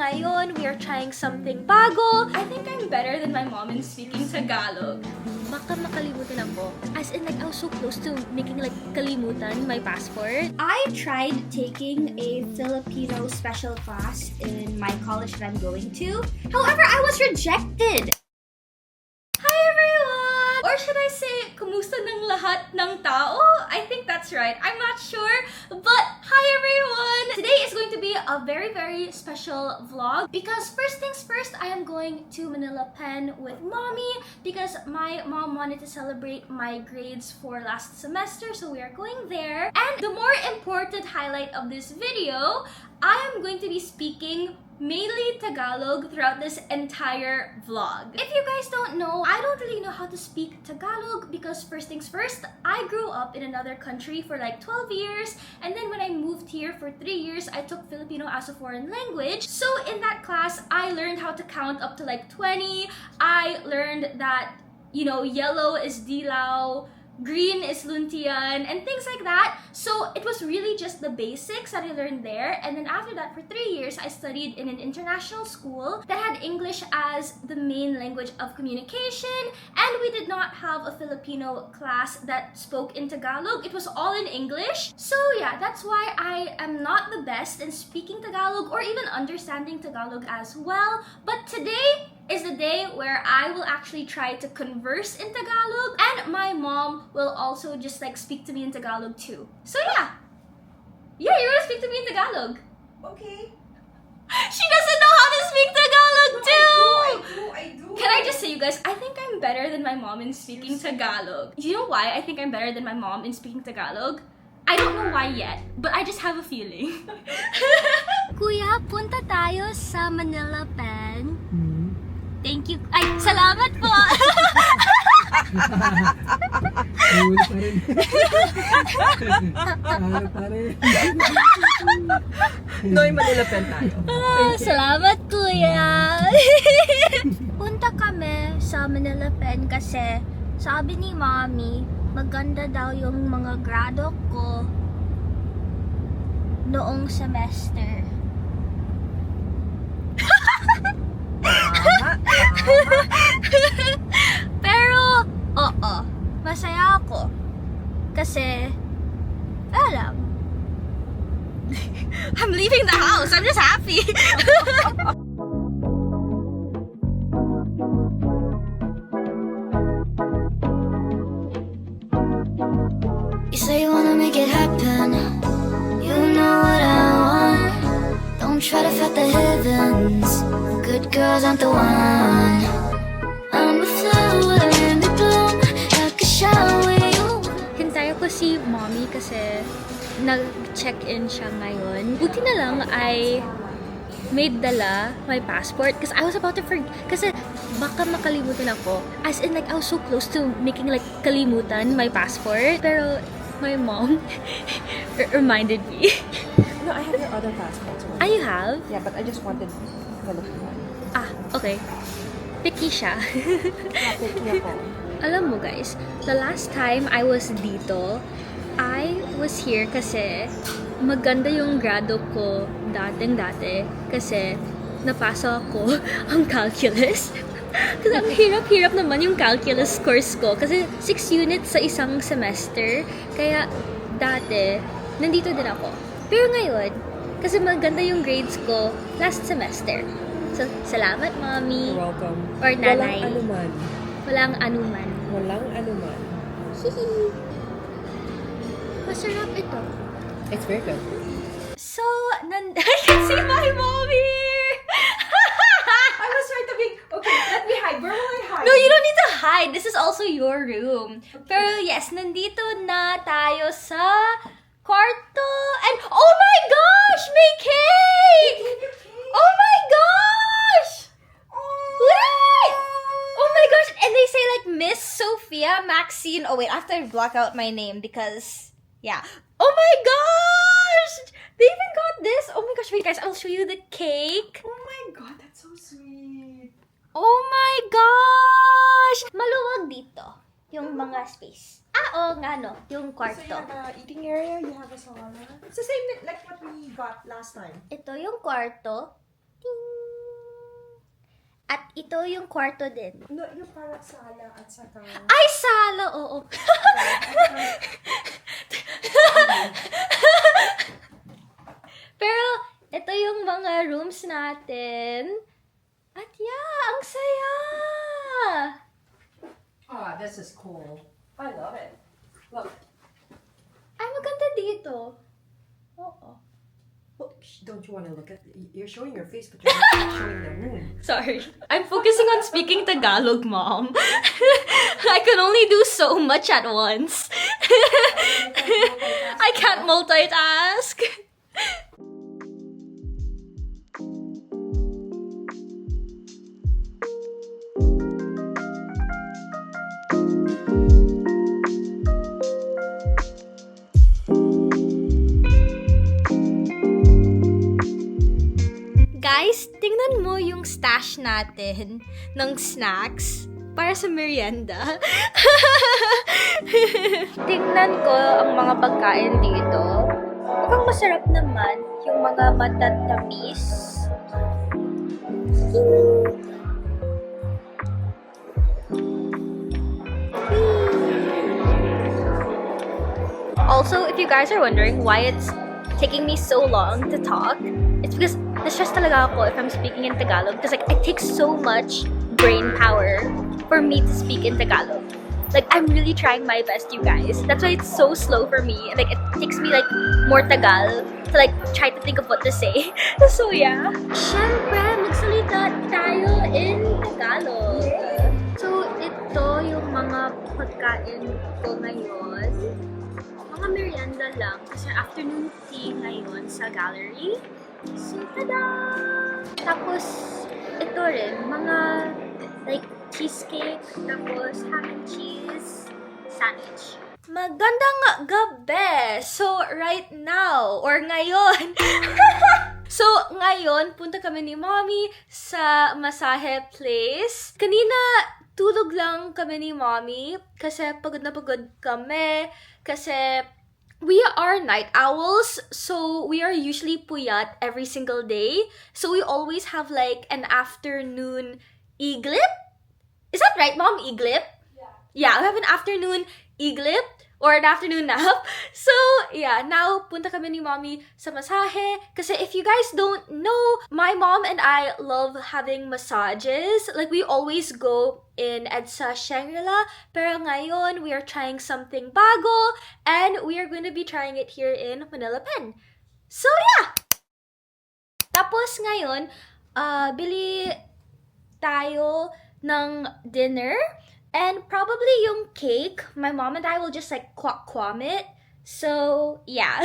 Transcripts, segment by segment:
ngayon, we are trying something bago. I think I'm better than my mom in speaking Tagalog. Baka makalimutan ako. As in, like, I was so close to making, like, kalimutan my passport. I tried taking a Filipino special class in my college that I'm going to. However, I was rejected. Hi everyone! Or should I say, kumusta ng lahat ng tao? I think that's right. I'm not sure. But hi everyone! Today is going to be a very, very special vlog because first things first, I am going to Manila Pen with mommy because my mom wanted to celebrate my grades for last semester, so we are going there. And the more important highlight of this video, I am going to be speaking mainly Tagalog throughout this entire vlog. If you guys don't know, I don't really know how to speak Tagalog because first things first, I grew up in another country for like 12 years, and then when I moved here for 3 years, I took Filipino as a foreign language. So in that class, I learned how to count up to like 20. I learned that, you know, yellow is dilaw, green is luntian, and things like that. So it was really just the basics that I learned there. And then after that, for 3 years, I studied in an international school that had English as the main language of communication. And we did not have a Filipino class that spoke in Tagalog. It was all in English. So yeah, that's why I am not the best in speaking Tagalog or even understanding Tagalog as well. But today is the day where I will actually try to converse in Tagalog, and my mom will also just like speak to me in Tagalog too. So yeah, you're gonna speak to me in Tagalog. Okay. She doesn't know how to speak Tagalog too! I do. Can I just say, you guys, I think I'm better than my mom in speaking Tagalog. You know why I think I'm better than my mom in speaking Tagalog? I don't know why yet, but I just have a feeling. Kuya, punta tayo sa Manila Pen. Thank you. Ay, salamat po! Noy, Manila Pen tayo. Salamat, kuya! Punta kami sa Manila Pen kasi sabi ni mommy, maganda daw yung mga grado ko noong semester. Pero, oo, masaya ako. Kasi, alam, I'm leaving the house. I'm just happy. You say you wanna make it happen. You know what I want. Don't try to fight the heavens. Good girls aren't the one. I'm a flower and it bloom like a shower. Hintayo ko si mommy kasi nag-check-in siya ngayon. Buti na lang ay may dala my passport because I was about to forget. Kasi baka makalimutan ako. As in, like, I was so close to making like kalimutan my passport. Pero my mom reminded me. No, I have your other passports. Ah, you have? Yeah, but I just wanted Filipino. Ah, okay. Picky siya. Picky ako. Alam mo guys, the last time I was dito, I was here kasi maganda yung grado ko dating-dati kasi napasa ako ang calculus. Kasi ang hirap-hirap naman yung calculus course ko kasi 6 units sa isang semester. Kaya dati, nandito din ako. Pero ngayon, kasi maganda yung grades ko last semester. So, salamat, mommy. You're welcome. Or nanay. Walang anuman. Walang anuman. Walang anuman. Hihi. Masarap ito. It's very good. So, I can see my mom here! I was trying to be... Okay, let me hide. Where will I hide? No, you don't need to hide. This is also your room. Pero yes, nandito na tayo sa kwarto. And, oh my gosh! May cake! Oh my gosh! Wait! Oh my gosh! And they say like Miss Sophia Maxine. Oh wait, I have to block out my name because, yeah. Oh my gosh! They even got this. Oh my gosh, wait guys, I'll show you the cake. Oh my God, that's so sweet. Oh my gosh! Maluwag dito yung mga space. Ah, oo nga no, yung So kwarto. you have a eating area, you have a sauna. It's the same like what we got last time. Ito yung kwarto. Ting! At ito yung kwarto din. No, yung parang sala at saka... Ay, sala! Oo. Pero, ito yung mga rooms natin. At yeah, ang saya! Oh, this is cool. I love it. Look. Ay, maganda dito. Oo. Well, don't you want to look at... You're showing your face, but you're not showing the room. Sorry. I'm focusing on speaking Tagalog, Mom. I can only do so much at once. I can't multitask. Guys, tingnan mo yung stash natin ng snacks para sa merienda. Tingnan ko ang mga pagkain dito. Mukhang masarap naman yung mga matatamis. Also, if you guys are wondering why it's taking me so long to talk, it's because na-stress talaga ako if I'm speaking in Tagalog because like it takes so much brain power for me to speak in Tagalog. Like I'm really trying my best, you guys. That's why it's so slow for me. Like it takes me like more Tagal to like try to think of what to say. So yeah. Syempre, magsalita tayo in Tagalog. So ito yung mga pagkain ko ngayon. Mga merienda lang kasi afternoon tea ngayon sa gallery. So, tada! Tapos, ito rin, mga like cheesecake, tapos ham and cheese sandwich. Magandang gabi! So, right now, or ngayon, so, ngayon, punta kami ni Mommy sa masahe place. Kanina, tulog lang kami ni Mommy kasi pagod na pagod kami. Kasi we are night owls, so we are usually puyat every single day. So we always have like an afternoon iglip. Is that right, Mom? Iglip? Yeah, we have an afternoon iglip or an afternoon nap. So, yeah, now punta kami ni Mommy sa masahe. Kasi if you guys don't know, my mom and I love having massages. Like, we always go in EDSA Shangri-La. Pero ngayon, we are trying something bago. And we are going to be trying it here in Manila Pen. So, yeah! Tapos ngayon, bili tayo ng dinner. And probably yung cake, my mom and I will just like kwam it. So, yeah.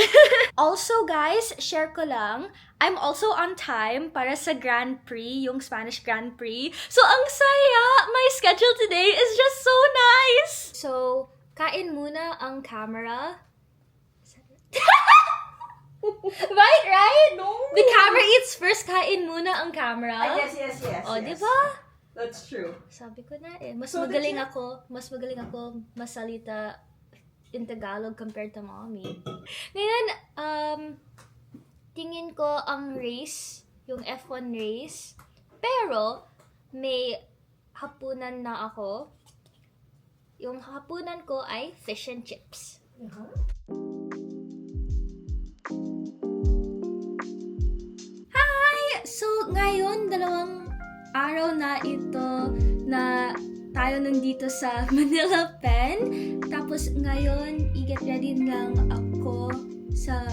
Also, guys, share ko lang, I'm also on time para sa Grand Prix, yung Spanish Grand Prix. So, ang saya! My schedule today is just so nice! So, kain muna ang camera. Right? No. The camera eats first, kain muna ang camera. Yes. O, yes. diba? That's true. Sabi ko na eh, mas So, magaling ako masalita in Tagalog compared to Mommy. Ngayon, tingin ko ang race, yung F1 race, pero may hapunan na ako. Yung hapunan ko ay fish and chips. Hi! So, ngayon, dalawang araw na ito na tayo nandito sa Manila Pen. Tapos ngayon, i-get ready lang ako sa...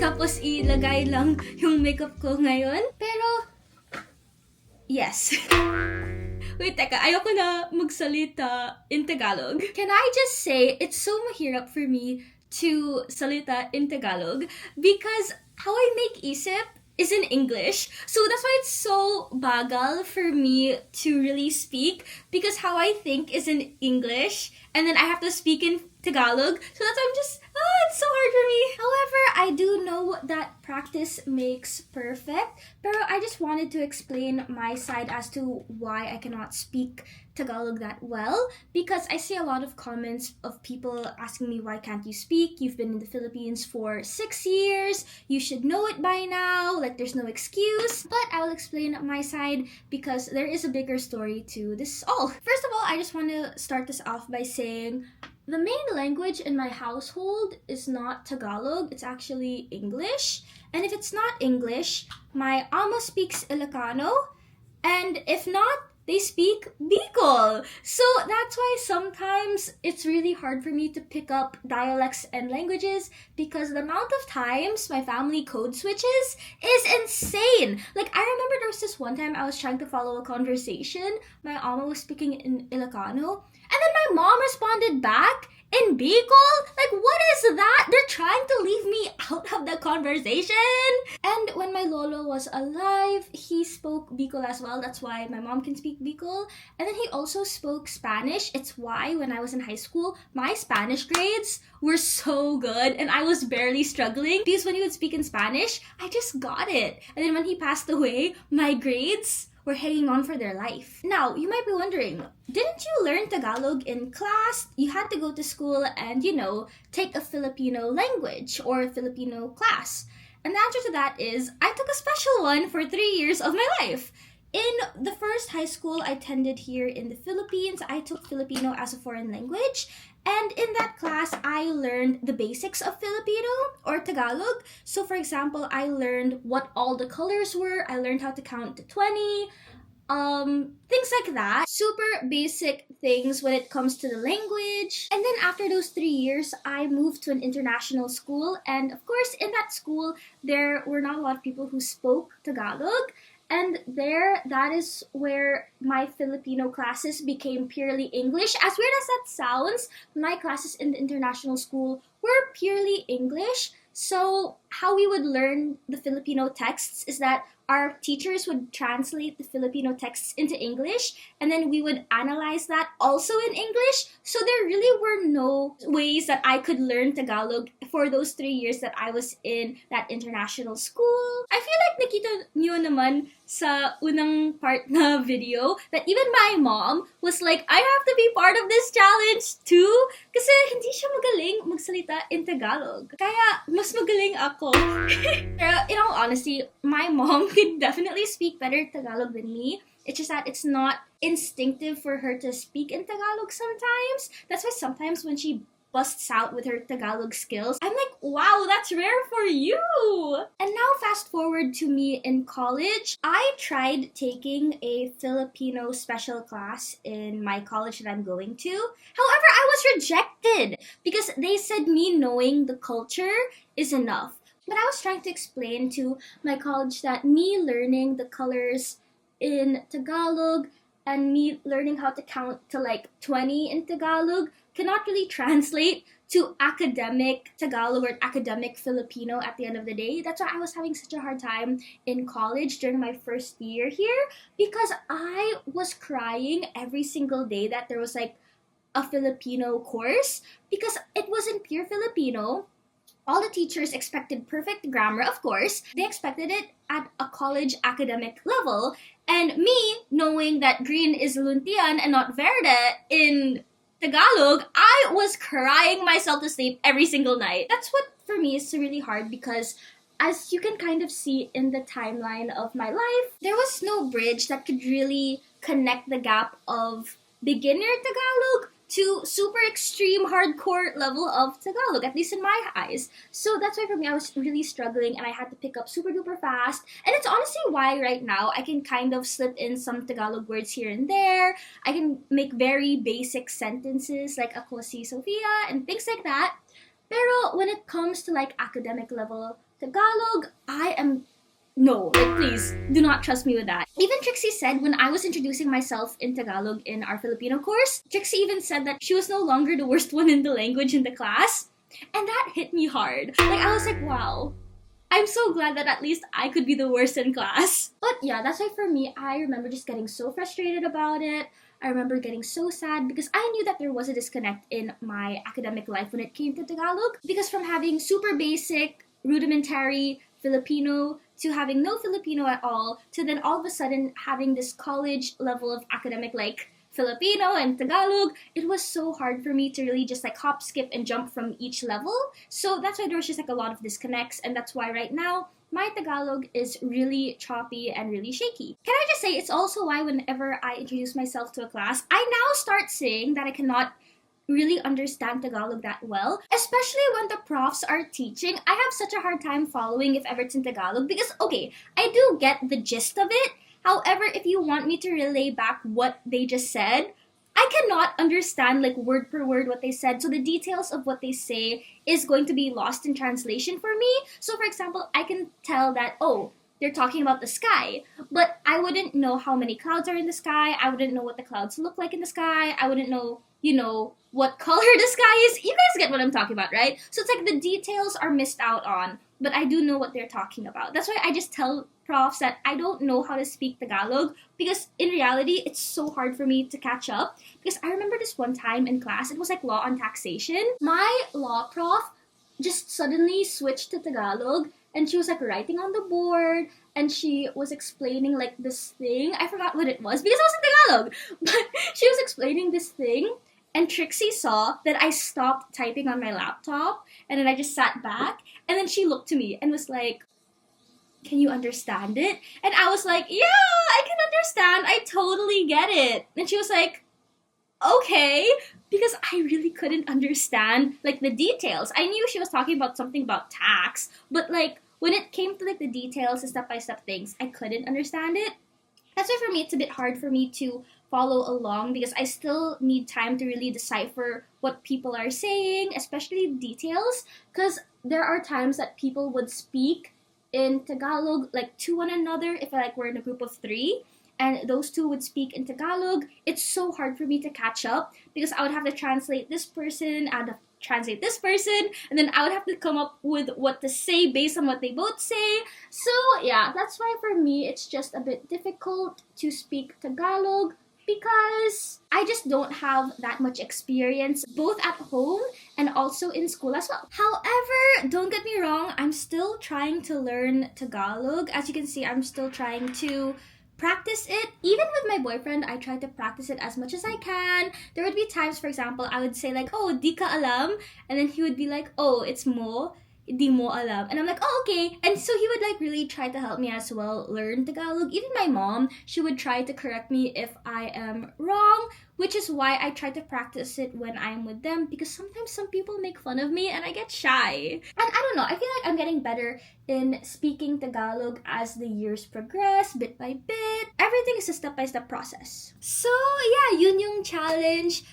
Tapos ilagay lang yung makeup ko ngayon. Pero, yes. Wait, teka. Ayoko na magsalita in Tagalog. Can I just say, it's so mahirap for me to salita in Tagalog because how I make isip is in English. So that's why it's so bagal for me to really speak because how I think is in English and then I have to speak in Tagalog. So that's why it's so hard for me. However, I do know that practice makes perfect. Pero I just wanted to explain my side as to why I cannot speak Tagalog that well, because I see a lot of comments of people asking me, why can't you speak? You've been in the Philippines for 6 years. You should know it by now. Like, there's no excuse. But I will explain my side because there is a bigger story to this all. First of all, I just want to start this off by saying the main language in my household is not Tagalog. It's actually English. And if it's not English, my ama speaks Ilocano. And if not, they speak Bicol. So that's why sometimes it's really hard for me to pick up dialects and languages because the amount of times my family code switches is insane. Like, I remember there was this one time I was trying to follow a conversation. My ama was speaking in Ilocano. And then my mom responded back in Bicol? Like, what is that? They're trying to leave me out of the conversation. And when my lolo was alive, he spoke Bicol as well. That's why my mom can speak Bicol. And then he also spoke Spanish. It's why when I was in high school, my Spanish grades were so good and I was barely struggling because when he would speak in Spanish, I just got it. And then when he passed away, my grades were hanging on for their life. Now, you might be wondering, didn't you learn Tagalog in class? You had to go to school and, take a Filipino language or Filipino class. And the answer to that is, I took a special one for 3 years of my life. In the first high school I attended here in the Philippines, I took Filipino as a foreign language. And in that class, I learned the basics of Filipino or Tagalog. So for example, I learned what all the colors were. I learned how to count to 20. Things like that. Super basic things when it comes to the language. And then after those 3 years, I moved to an international school. And of course, in that school, there were not a lot of people who spoke Tagalog. And that is where my Filipino classes became purely English. As weird as that sounds, my classes in the international school were purely English. So how we would learn the Filipino texts is that our teachers would translate the Filipino texts into English, and then we would analyze that also in English. So there really were no ways that I could learn Tagalog for those 3 years that I was in that international school. I feel like nakita niyo naman sa unang part na video that even my mom was like, I have to be part of this challenge too. Kasi hindi siya magaling magsalita in Tagalog. Kaya mas magaling ako. Pero in all honesty, my mom could definitely speak better Tagalog than me. It's just that it's not instinctive for her to speak in Tagalog sometimes. That's why sometimes when she busts out with her Tagalog skills, I'm like, wow, that's rare for you! And now fast forward to me in college. I tried taking a Filipino special class in my college that I'm going to. However, I was rejected because they said me knowing the culture is enough. But I was trying to explain to my college that me learning the colors in Tagalog and me learning how to count to like 20 in Tagalog cannot really translate to academic Tagalog or academic Filipino at the end of the day. That's why I was having such a hard time in college during my first year here because I was crying every single day that there was like a Filipino course because it wasn't pure Filipino. All the teachers expected perfect grammar, of course. They expected it at a college academic level. And me, knowing that green is luntian and not verde in Tagalog, I was crying myself to sleep every single night. That's what, for me, is really hard because as you can kind of see in the timeline of my life, there was no bridge that could really connect the gap of beginner Tagalog to super extreme hardcore level of Tagalog, at least in my eyes. So that's why for me I was really struggling and I had to pick up super duper fast. And it's honestly why right now I can kind of slip in some Tagalog words here and there. I can make very basic sentences like ako si Sofia and things like that. Pero when it comes to like academic level Tagalog, no, like please, do not trust me with that. Even Trixie said when I was introducing myself in Tagalog in our Filipino course, Trixie even said that she was no longer the worst one in the language in the class. And that hit me hard. Like I was like, wow, I'm so glad that at least I could be the worst in class. But yeah, that's why for me, I remember just getting so frustrated about it. I remember getting so sad because I knew that there was a disconnect in my academic life when it came to Tagalog. Because from having super basic, rudimentary Filipino to having no Filipino at all, to then all of a sudden having this college level of academic like Filipino and Tagalog, it was so hard for me to really just like hop, skip, and jump from each level. So that's why there was just like a lot of disconnects, and that's why right now my Tagalog is really choppy and really shaky. Can I just say, it's also why whenever I introduce myself to a class, I now start saying that I cannot really understand Tagalog that well, especially when the profs are teaching. I have such a hard time following if ever it's in Tagalog because, okay, I do get the gist of it. However, if you want me to relay back what they just said, I cannot understand like word per word what they said. So the details of what they say is going to be lost in translation for me. So for example, I can tell that, oh, they're talking about the sky, but I wouldn't know how many clouds are in the sky. I wouldn't know what the clouds look like in the sky. I wouldn't know, what color the sky is. You guys get what I'm talking about, right? So it's like the details are missed out on, but I do know what they're talking about. That's why I just tell profs that I don't know how to speak Tagalog because in reality, it's so hard for me to catch up. Because I remember this one time in class, it was like law on taxation. My law prof just suddenly switched to Tagalog and she was like writing on the board and she was explaining like this thing. I forgot what it was because it was in Tagalog. But she was explaining this thing and Trixie saw that I stopped typing on my laptop and then I just sat back and then she looked to me and was like, "Can you understand it?" And I was like, "Yeah, I can understand. I totally get it." And she was like, "Okay," because I really couldn't understand like the details. I knew she was talking about something about tax, but like when it came to like the details and step-by-step things, I couldn't understand it. That's why for me it's a bit hard for me to follow along because I still need time to really decipher what people are saying, especially details, because there are times that people would speak in Tagalog like to one another if like we're in a group of 3 and those two would speak in Tagalog. It's so hard for me to catch up because I would have to translate this person, I'd have to translate this person, and then I would have to come up with what to say based on what they both say. So yeah, that's why for me it's just a bit difficult to speak Tagalog because I just don't have that much experience both at home and also in school as well. However, don't get me wrong, I'm still trying to learn Tagalog. As you can see, I'm still trying to practice it. Even with my boyfriend, I try to practice it as much as I can. There would be times, for example, I would say like, "Oh, di ka alam," and then he would be like, "Oh, it's mo. Di mo alam." And I'm like, "Oh, okay." And so he would like really try to help me as well learn Tagalog. Even my mom, she would try to correct me if I am wrong, which is why I try to practice it when I'm with them because sometimes some people make fun of me and I get shy. And I don't know, I feel like I'm getting better in speaking Tagalog as the years progress, bit by bit. Everything is a step-by-step process. So yeah, yun yung challenge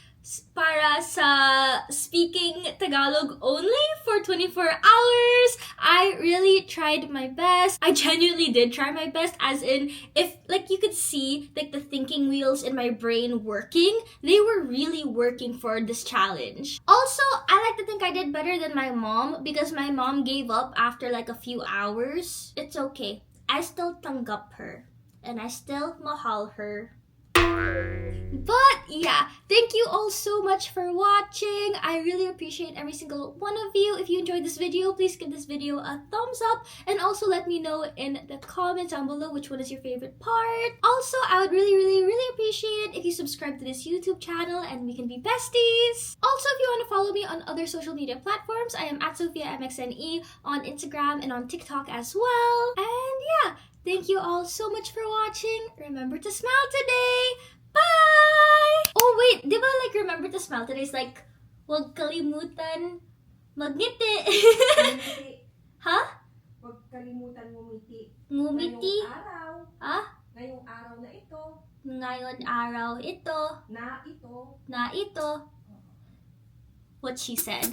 para sa speaking Tagalog only for 24 hours. I really tried my best. I genuinely did try my best, as in, if like you could see like the thinking wheels in my brain working, they were really working for this challenge. Also, I like to think I did better than my mom because my mom gave up after like a few hours. It's okay. I still tanggap her and I still mahal her. But yeah, thank you all so much for watching. I really appreciate every single one of you. If you enjoyed this video, please give this video a thumbs up and also let me know in the comments down below which one is your favorite part. Also, I would really appreciate if you subscribe to this YouTube channel and we can be besties. Also, if you want to follow me on other social media platforms, I am at SophiaMXNE on Instagram and on TikTok as well. And yeah, thank you all so much for watching. Remember to smile today. Bye! Oh wait, di ba like remember to smile today is like, huwag kalimutan magngiti. Ngumiti. Ha? Huwag kalimutan ngumiti. Ngumiti? Ngayong araw. Ah? Ngayong araw na ito. Ngayon araw ito. Na ito. Na ito. What she said.